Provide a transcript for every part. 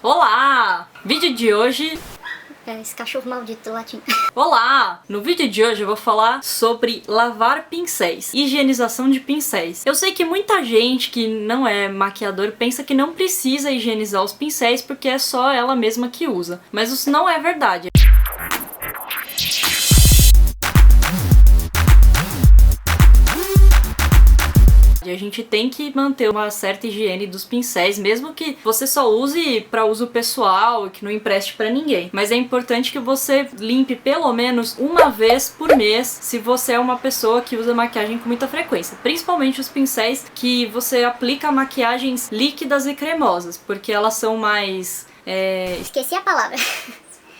Olá! Vídeo de hoje... Esse cachorro maldito latindo. Olá! No vídeo de hoje eu vou falar sobre lavar pincéis, higienização de pincéis. Eu sei que muita gente que não é maquiador pensa que não precisa higienizar os pincéis porque é só ela mesma que usa, mas isso não é verdade. A gente tem que manter uma certa higiene dos pincéis, mesmo que você só use para uso pessoal e que não empreste para ninguém. Mas é importante que você limpe pelo menos uma vez por mês, se você é uma pessoa que usa maquiagem com muita frequência. Principalmente os pincéis que você aplica maquiagens líquidas e cremosas, porque elas são mais... Esqueci a palavra.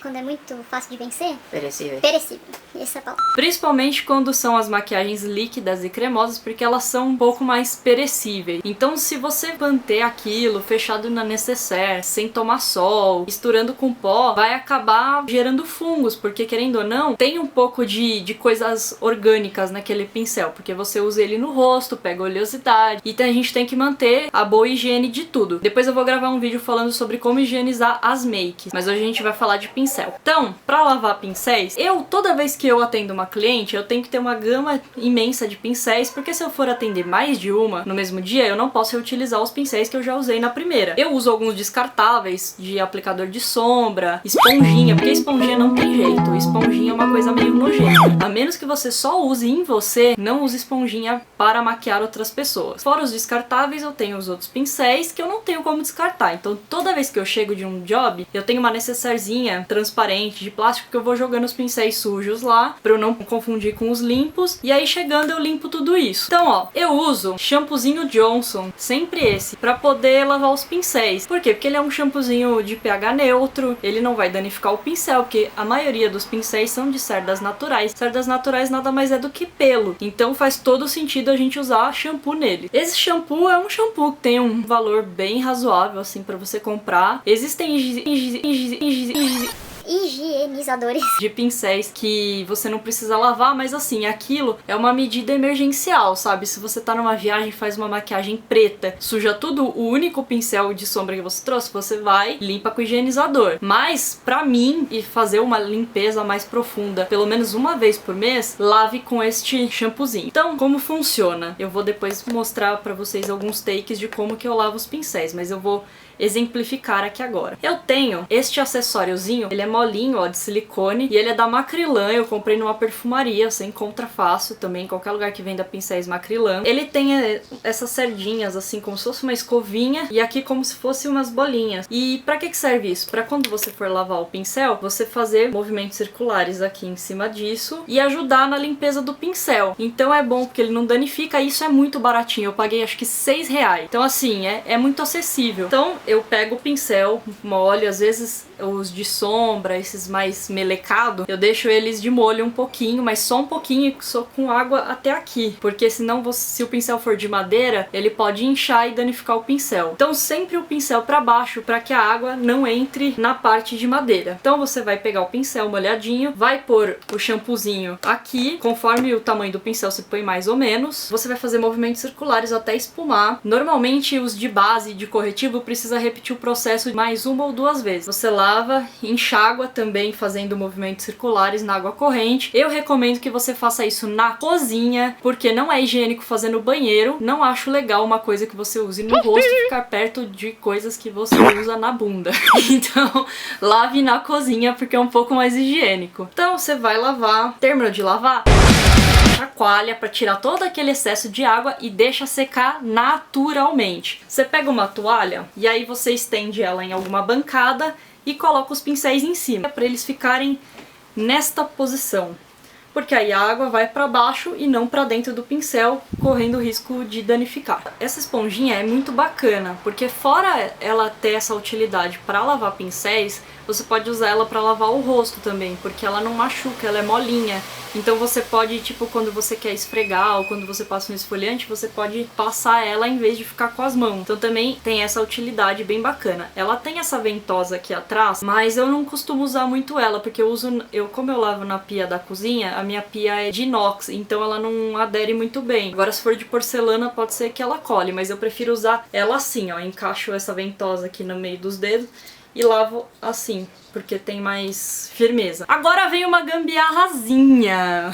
Quando é muito fácil de vencer? Perecíveis. Perecível. Essa é a palavra. Principalmente quando são as maquiagens líquidas e cremosas, porque elas são um pouco mais perecíveis. Então, se você manter aquilo fechado na necessaire, sem tomar sol, misturando com pó, vai acabar gerando fungos, porque querendo ou não, tem um pouco de coisas orgânicas naquele pincel, porque você usa ele no rosto, pega oleosidade, e a gente tem que manter a boa higiene de tudo. Depois eu vou gravar um vídeo falando sobre como higienizar as makes, mas hoje a gente vai falar de pincel. Então, pra lavar pincéis, toda vez que eu atendo uma cliente, eu tenho que ter uma gama imensa de pincéis, porque se eu for atender mais de uma no mesmo dia, eu não posso reutilizar os pincéis que eu já usei na primeira. Eu uso alguns descartáveis de aplicador de sombra, esponjinha, porque esponjinha não tem jeito, esponjinha é uma coisa meio nojenta. A menos que você só use em você, não use esponjinha para maquiar outras pessoas. Fora os descartáveis, eu tenho os outros pincéis que eu não tenho como descartar. Então, toda vez que eu chego de um job, eu tenho uma necessairezinha transparente de plástico que eu vou jogando os pincéis sujos lá, pra eu não confundir com os limpos, e aí chegando eu limpo tudo isso. Então, ó, eu uso shampoozinho Johnson, sempre esse, pra poder lavar os pincéis. Por quê? Porque ele é um shampoozinho de pH neutro, ele não vai danificar o pincel, porque a maioria dos pincéis são de cerdas naturais. Cerdas naturais nada mais é do que pelo, então faz todo sentido a gente usar shampoo nele. Esse shampoo é um shampoo que tem um valor bem razoável, assim, pra você comprar. Existem higienizadores de pincéis que você não precisa lavar, mas assim, aquilo é uma medida emergencial, sabe? Se você tá numa viagem, faz uma maquiagem preta, suja tudo, o único pincel de sombra que você trouxe, você vai, limpa com o higienizador. Mas, pra mim, e fazer uma limpeza mais profunda, pelo menos uma vez por mês, lave com este shampoozinho. Então, como funciona? Eu vou depois mostrar pra vocês alguns takes de como que eu lavo os pincéis, mas eu vou exemplificar aqui agora. Eu tenho este acessóriozinho, ele é molinho, ó, de silicone, e ele é da Macrylan, eu comprei numa perfumaria, você encontra fácil também em qualquer lugar que venda pincéis Macrylan. Ele tem essas cerdinhas, assim, como se fosse uma escovinha, e aqui como se fosse umas bolinhas. E pra que serve isso? Pra quando você for lavar o pincel, você fazer movimentos circulares aqui em cima disso e ajudar na limpeza do pincel. Então é bom porque ele não danifica, e isso é muito baratinho, eu paguei acho que R$6. Então assim, é muito acessível. Então eu pego o pincel, molho, às vezes os de sombra, esses mais melecados, eu deixo eles de molho um pouquinho, mas só um pouquinho, só com água até aqui, porque senão se o pincel for de madeira, ele pode inchar e danificar o pincel. Então sempre o pincel para baixo, para que a água não entre na parte de madeira. Então você vai pegar o pincel molhadinho, vai pôr o shampoozinho aqui, conforme o tamanho do pincel você põe mais ou menos, você vai fazer movimentos circulares até espumar. Normalmente os de base, de corretivo, precisa repetir o processo mais uma ou duas vezes. Você lava, enxágua também fazendo movimentos circulares na água corrente. Eu recomendo que você faça isso na cozinha, porque não é higiênico fazer no banheiro. Não acho legal uma coisa que você use no rosto ficar perto de coisas que você usa na bunda. Então, lave na cozinha porque é um pouco mais higiênico. Então, você vai lavar, terminou de lavar, chacoalha para tirar todo aquele excesso de água e deixa secar naturalmente. Você pega uma toalha e aí você estende ela em alguma bancada e coloca os pincéis em cima, para eles ficarem nesta posição. Porque aí a água vai para baixo e não para dentro do pincel, correndo o risco de danificar. Essa esponjinha é muito bacana, porque fora ela ter essa utilidade para lavar pincéis, você pode usar ela para lavar o rosto também, porque ela não machuca, ela é molinha. Então você pode, tipo, quando você quer esfregar ou quando você passa um esfoliante, você pode passar ela em vez de ficar com as mãos. Então também tem essa utilidade bem bacana. Ela tem essa ventosa aqui atrás, mas eu não costumo usar muito ela, porque como eu lavo na pia da cozinha, a minha pia é de inox, então ela não adere muito bem. Agora se for de porcelana pode ser que ela cole, mas eu prefiro usar ela assim, ó, encaixo essa ventosa aqui no meio dos dedos e lavo assim, porque tem mais firmeza. Agora vem uma gambiarrazinha.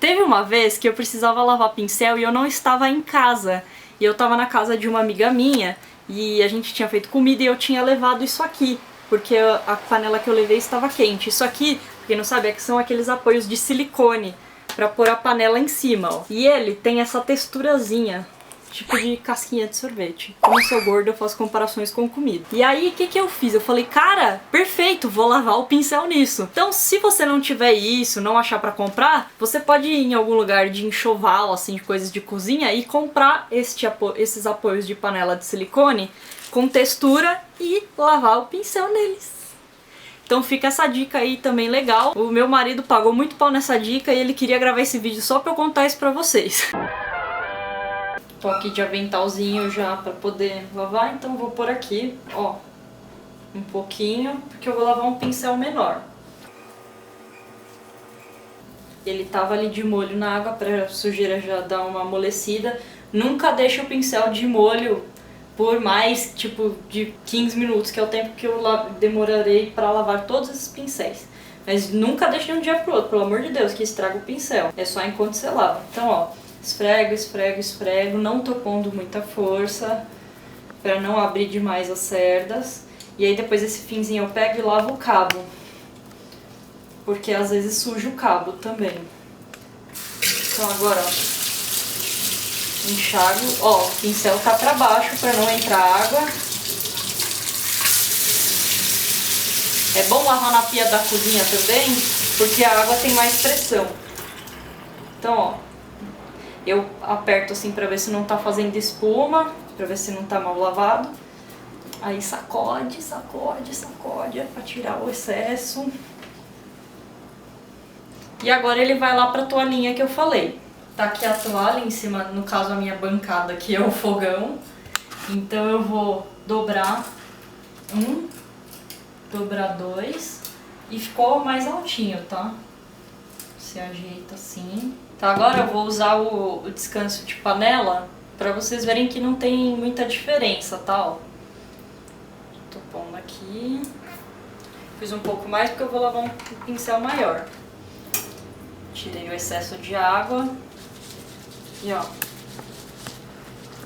Teve uma vez que eu precisava lavar pincel e eu não estava em casa. E eu tava na casa de uma amiga minha e a gente tinha feito comida e eu tinha levado isso aqui, porque a panela que eu levei estava quente. Isso aqui, pra quem não sabe, é que são aqueles apoios de silicone pra pôr a panela em cima, ó. E ele tem essa texturazinha, tipo de casquinha de sorvete. Como eu sou gorda, eu faço comparações com comida. E aí, o que eu fiz? Eu falei, cara, perfeito, vou lavar o pincel nisso. Então, se você não tiver isso, não achar pra comprar, você pode ir em algum lugar de enxoval, assim, de coisas de cozinha e comprar esses apoios de panela de silicone com textura e lavar o pincel neles. Então fica essa dica aí também legal. O meu marido pagou muito pau nessa dica e ele queria gravar esse vídeo só pra eu contar isso pra vocês. Tô aqui de aventalzinho já pra poder lavar, então vou pôr aqui, ó, um pouquinho, porque eu vou lavar um pincel menor. Ele tava ali de molho na água pra sujeira já dar uma amolecida. Nunca deixe o pincel de molho por mais, tipo, de 15 minutos, que é o tempo que eu demorarei pra lavar todos esses pincéis. Mas nunca deixe de um dia pro outro, pelo amor de Deus, que estraga o pincel. É só enquanto você lava. Então, ó, esfrego, esfrego, esfrego, não tô pondo muita força, pra não abrir demais as cerdas. E aí depois esse finzinho eu pego e lavo o cabo, porque às vezes suja o cabo também. Então agora, ó, enxago, ó, o pincel tá pra baixo pra não entrar água. É bom lavar na pia da cozinha também, porque a água tem mais pressão. Então, ó, eu aperto assim pra ver se não tá fazendo espuma, pra ver se não tá mal lavado. Aí sacode, sacode, sacode, pra tirar o excesso. E agora ele vai lá pra toalhinha que eu falei. Tá aqui a toalha em cima, no caso a minha bancada aqui é o fogão. Então eu vou dobrar um, dobrar dois e ficou mais altinho, tá? Você ajeita assim. Tá, agora eu vou usar o descanso de panela pra vocês verem que não tem muita diferença, tá? Ó. Tô pondo aqui. Fiz um pouco mais porque eu vou lavar um pincel maior. Tirei o excesso de água. E ó,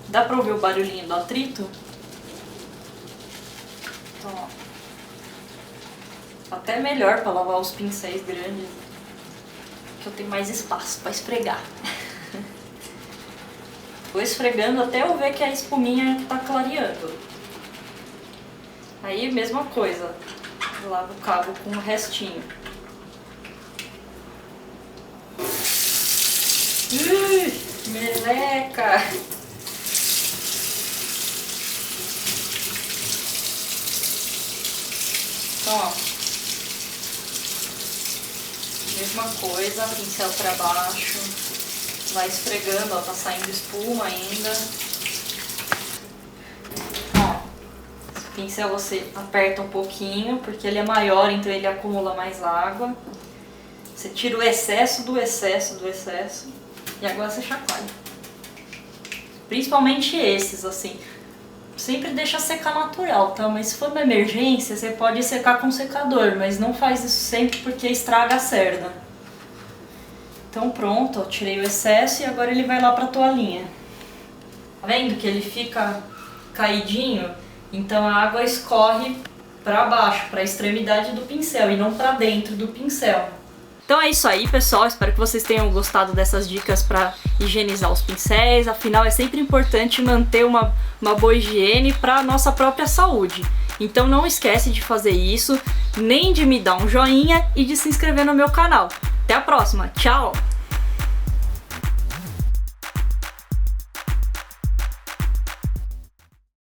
dá pra ouvir o barulhinho do atrito? Então, ó, até melhor pra lavar os pincéis grandes, que eu tenho mais espaço pra esfregar. Vou esfregando até eu ver que a espuminha tá clareando. Aí, mesma coisa, lavo o cabo com o restinho. Meleca! Então, ó, mesma coisa, pincel pra baixo, vai esfregando, ó, tá saindo espuma ainda. Ó, esse pincel você aperta um pouquinho, porque ele é maior, então ele acumula mais água. Você tira o excesso do excesso do excesso. E agora você chacoalha. Principalmente esses, assim. Sempre deixa secar natural, tá? Mas se for uma emergência, você pode secar com secador. Mas não faz isso sempre porque estraga a cerda. Então pronto, ó, tirei o excesso e agora ele vai lá pra toalhinha. Tá vendo que ele fica caidinho? Então a água escorre pra baixo, pra extremidade do pincel e não pra dentro do pincel. Então é isso aí, pessoal, espero que vocês tenham gostado dessas dicas para higienizar os pincéis. Afinal, é sempre importante manter uma boa higiene para a nossa própria saúde. Então não esquece de fazer isso, nem de me dar um joinha e de se inscrever no meu canal. Até a próxima, tchau!